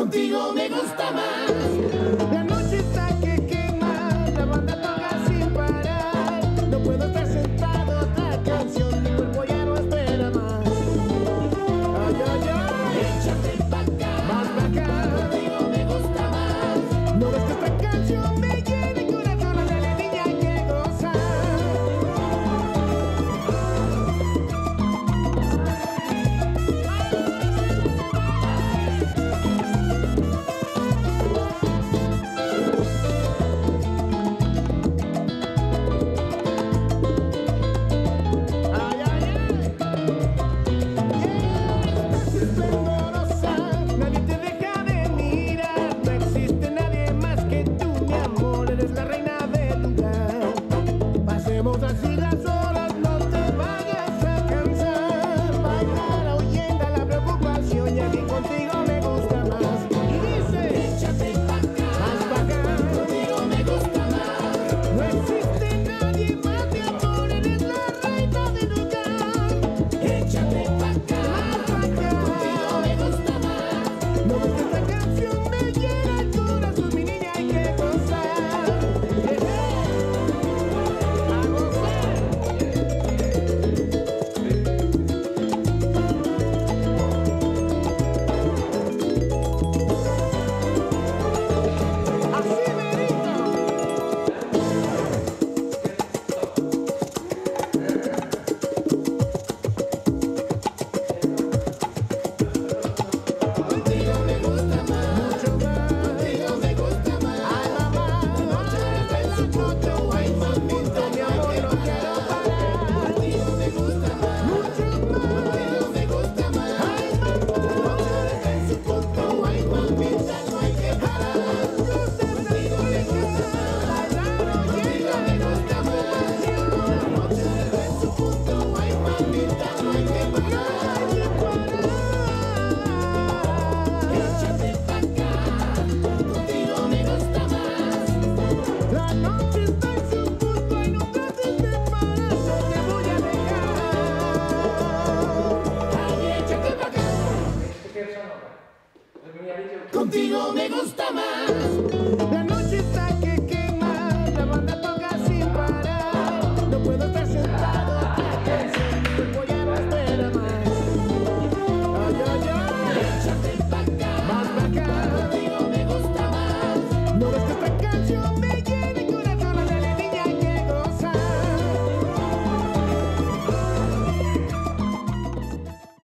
Contigo me gusta más. La noche está que quema, la banda toca sin parar. No puedo estar sentado, otra canción, mi cuerpo ya no espera más. Ay, ay, ay. Échate pa' acá, Más pa' acá. contigo me gusta más. No ves que esta canción me llena el corazón, dale niña hay que gozar. Así las horas, no te vayas a cansar. Bailar ahuyenta la preocupación y aquí contigo me gusta más. Y dice, Échate pa' acá, más pa' acá. contigo me gusta más. No existe nadie más, mi amor, eres la reina del lugar. Échate pa' acá, Más pa' acá. contigo me gusta más. No ves que esta canción me llena el corazón, mi niña hay que gozar. Contigo me gusta más. Mucho más. Contigo me gusta más. Ay, mamá, En su coto, ay, mamita, mi amor, no quiero parar. contigo me gusta más. Mucho más. Contigo me gusta más. En su coto, ay, mamita, no hay que parar. Contigo me gusta más. Contigo me gusta más. En su coto, ay, mamita, no hay que parar. Échate pa' acá, contigo me gusta más. La noche está en su punto y no trates de parar, no te voy a dejar. Ay, échate pa' acá, contigo me gusta más.